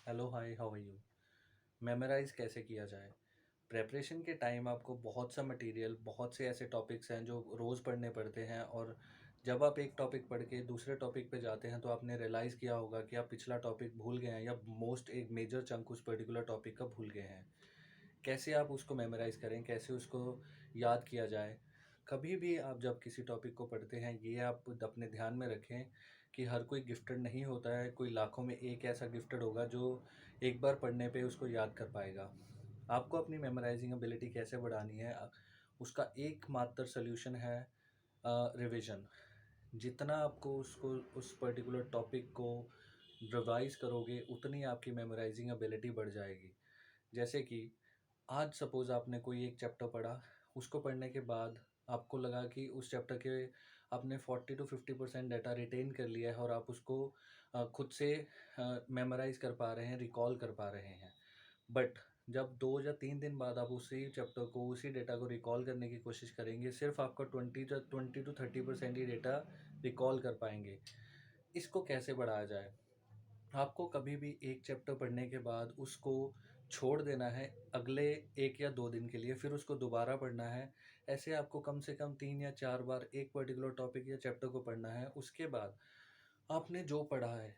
Hello hi how are you. Memorise कैसे किया जाए? प्रेपरेशन के टाइम आपको बहुत सा मटेरियल, बहुत से ऐसे टॉपिक्स हैं जो रोज़ पढ़ने पड़ते हैं, और जब आप एक टॉपिक पढ़ के दूसरे टॉपिक पे जाते हैं तो आपने रियलाइज़ किया होगा कि आप पिछला टॉपिक भूल गए हैं या मोस्ट एक मेजर चंक उस पर्टिकुलर टॉपिक का भूल गए हैं। कैसे आप उसको मेमोराइज़ करें, कैसे उसको याद किया जाए? कभी भी आप जब किसी टॉपिक को पढ़ते हैं, ये आप अपने ध्यान में रखें कि हर कोई गिफ्टेड नहीं होता है, कोई लाखों में एक ऐसा गिफ्टेड होगा जो एक बार पढ़ने पे उसको याद कर पाएगा। आपको अपनी मेमोराइज़िंग एबिलिटी कैसे बढ़ानी है? उसका एकमात्र सॉल्यूशन है रिविज़न। जितना आपको उसको उस पर्टिकुलर टॉपिक को रिवाइज़ करोगे, उतनी आपकी मेमोराइज़िंग एबिलिटी बढ़ जाएगी। जैसे कि आज सपोज़ आपने कोई एक चैप्टर पढ़ा, उसको पढ़ने के बाद आपको लगा कि उस चैप्टर के आपने 40 टू 50% डाटा रिटेन कर लिया है और आप उसको खुद से मेमोराइज़ कर पा रहे हैं, रिकॉल कर पा रहे हैं। बट जब 2 या 3 दिन बाद आप उसी चैप्टर को, उसी डेटा को रिकॉल करने की कोशिश करेंगे, सिर्फ़ आपका 20 टू 30% ही डेटा रिकॉल कर पाएँगे। इसको कैसे बढ़ाया जाए? आपको कभी भी एक चैप्टर पढ़ने के बाद उसको छोड़ देना है अगले 1 या 2 दिन के लिए, फिर उसको दोबारा पढ़ना है। ऐसे आपको कम से कम 3 या 4 बार एक पर्टिकुलर टॉपिक या चैप्टर को पढ़ना है। उसके बाद आपने जो पढ़ा है,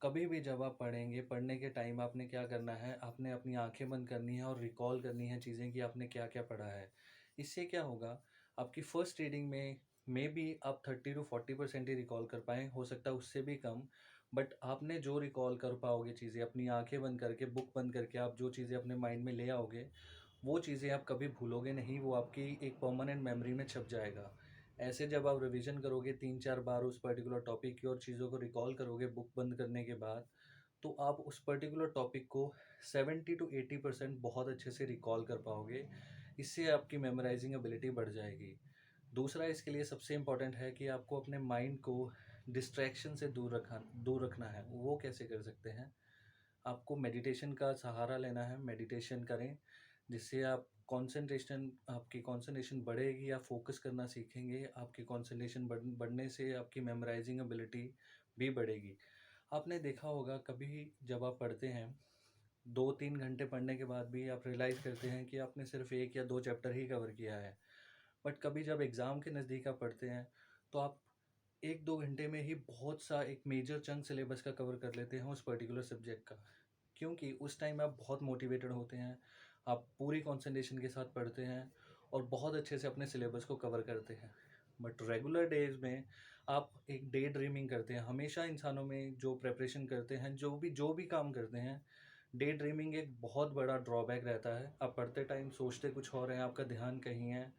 कभी भी जब आप पढ़ेंगे, पढ़ने के टाइम आपने क्या करना है, आपने अपनी आँखें बंद करनी है और रिकॉल करनी है चीज़ें कि आपने क्या-क्या पढ़ा है। इससे क्या होगा, आपकी फर्स्ट रीडिंग में मेबी आप 30 टू 40% ही रिकॉल कर पाएँ, हो सकता है उससे भी कम। बट आपने जो रिकॉल कर पाओगे चीज़ें, अपनी आँखें बंद करके, बुक बंद करके आप जो चीज़ें अपने माइंड में ले आओगे, वो चीज़ें आप कभी भूलोगे नहीं, वो आपकी एक परमानेंट मेमोरी में छप जाएगा। ऐसे जब आप रिवीजन करोगे 3-4 बार उस पर्टिकुलर टॉपिक की और चीज़ों को रिकॉल करोगे बुक बंद करने के बाद, तो आप उस पर्टिकुलर टॉपिक को 70 टू 80% बहुत अच्छे से रिकॉल कर पाओगे। इससे आपकी मेमोराइज़िंग एबिलिटी बढ़ जाएगी। दूसरा इसके लिए सबसे इम्पोर्टेंट है कि आपको अपने माइंड को डिस्ट्रैक्शन से दूर रखना है। वो कैसे कर सकते हैं? आपको मेडिटेशन का सहारा लेना है, मेडिटेशन करें, जिससे आपकी कंसंट्रेशन बढ़ेगी, आप फ़ोकस करना सीखेंगे, आपकी कंसंट्रेशन बढ़ने से आपकी मेमोराइज़िंग एबिलिटी भी बढ़ेगी। आपने देखा होगा कभी जब आप पढ़ते हैं, 2-3 घंटे पढ़ने के बाद भी आप रियलाइज़ करते हैं कि आपने सिर्फ़ 1 या 2 चैप्टर ही कवर किया है। बट कभी जब एग्ज़ाम के नज़दीक आप पढ़ते हैं, तो आप 1-2 घंटे में ही बहुत सा एक मेजर चंक सिलेबस का कवर कर लेते हैं उस पर्टिकुलर सब्जेक्ट का। क्योंकि उस टाइम आप बहुत मोटिवेटेड होते हैं, आप पूरी कंसंट्रेशन के साथ पढ़ते हैं और बहुत अच्छे से अपने सिलेबस को कवर करते हैं। बट रेगुलर डेज़ में आप एक डे ड्रीमिंग करते हैं। हमेशा इंसानों में जो प्रिपरेशन करते हैं, जो भी काम करते हैं, डे ड्रीमिंग एक बहुत बड़ा ड्रॉबैक रहता है। आप पढ़ते टाइम सोचते कुछ और हैं, आपका ध्यान कहीं है।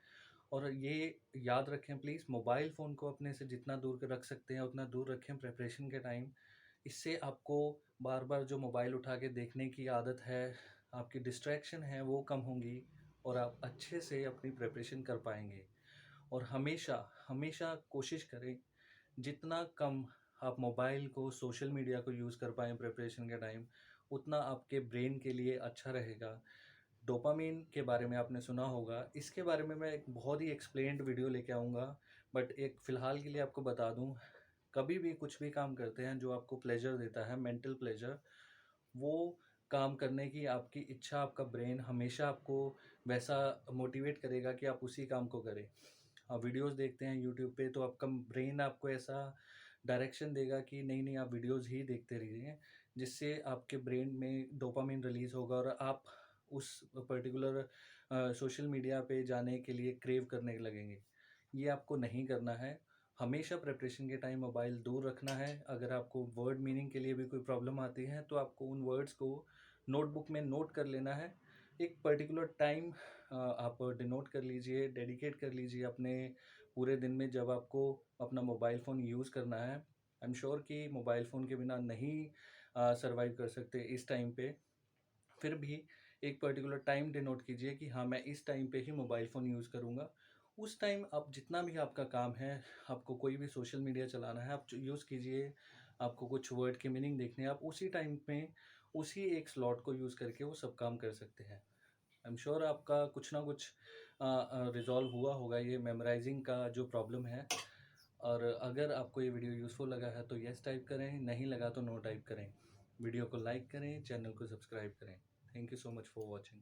और ये याद रखें प्लीज़, मोबाइल फ़ोन को अपने से जितना दूर रख सकते हैं उतना दूर रखें प्रिपरेशन के टाइम। इससे आपको बार-बार जो मोबाइल उठा के देखने की आदत है, आपकी डिस्ट्रैक्शन है, वो कम होंगी और आप अच्छे से अपनी प्रिपरेशन कर पाएँगे। और हमेशा, हमेशा कोशिश करें जितना कम आप मोबाइल को, सोशल मीडिया को यूज़ कर पाएँ प्रिपरेशन के टाइम, उतना आपके ब्रेन के लिए अच्छा रहेगा। डोपामाइन के बारे में आपने सुना होगा, इसके बारे में मैं एक बहुत ही एक्सप्लेन्ड वीडियो लेके आऊँगा, बट एक फ़िलहाल के लिए आपको बता दूँ, कभी भी कुछ भी काम करते हैं जो आपको प्लेज़र देता है, मेंटल प्लेज़र, वो काम करने की आपकी इच्छा, आपका ब्रेन हमेशा आपको वैसा मोटिवेट करेगा कि आप उसी काम को करें। आप वीडियोज़ देखते हैं यूट्यूब पे, तो आपका ब्रेन आपको ऐसा डायरेक्शन देगा कि नहीं-नहीं आप वीडियोज़ ही देखते रहिए, जिससे आपके ब्रेन में डोपामाइन रिलीज़ होगा और आप उस पर्टिकुलर सोशल मीडिया पे जाने के लिए क्रेव करने लगेंगे। ये आपको नहीं करना है। हमेशा प्रिपरेशन के टाइम मोबाइल दूर रखना है। अगर आपको वर्ड मीनिंग के लिए भी कोई प्रॉब्लम आती है, तो आपको उन वर्ड्स को नोटबुक में नोट कर लेना है। एक पर्टिकुलर टाइम आप डिनोट कर लीजिए, डेडिकेट कर लीजिए अपने पूरे दिन में जब आपको अपना मोबाइल फ़ोन यूज़ करना है। आई एम श्योर कि मोबाइल फ़ोन के बिना नहीं सर्वाइव कर सकते इस टाइम पे। फिर भी एक पर्टिकुलर टाइम डिनोट कीजिए कि हाँ, मैं इस टाइम पे ही मोबाइल फ़ोन यूज़ करूँगा। उस टाइम आप जितना भी आपका काम है, आपको कोई भी सोशल मीडिया चलाना है, आप च यूज़ कीजिए। आपको कुछ वर्ड के मीनिंग देखने हैं, आप उसी टाइम पे, उसी एक स्लॉट को यूज़ करके वो सब काम कर सकते हैं। आई एम श्योर आपका कुछ ना कुछ रिज़ॉल्व हुआ होगा ये मेमोराइज़िंग का जो प्रॉब्लम है। और अगर आपको ये वीडियो यूज़फुल लगा है तो येस टाइप करें, नहीं लगा तो नो टाइप करें। वीडियो को लाइक करें, चैनल को सब्सक्राइब करें। Thank you so much for watching.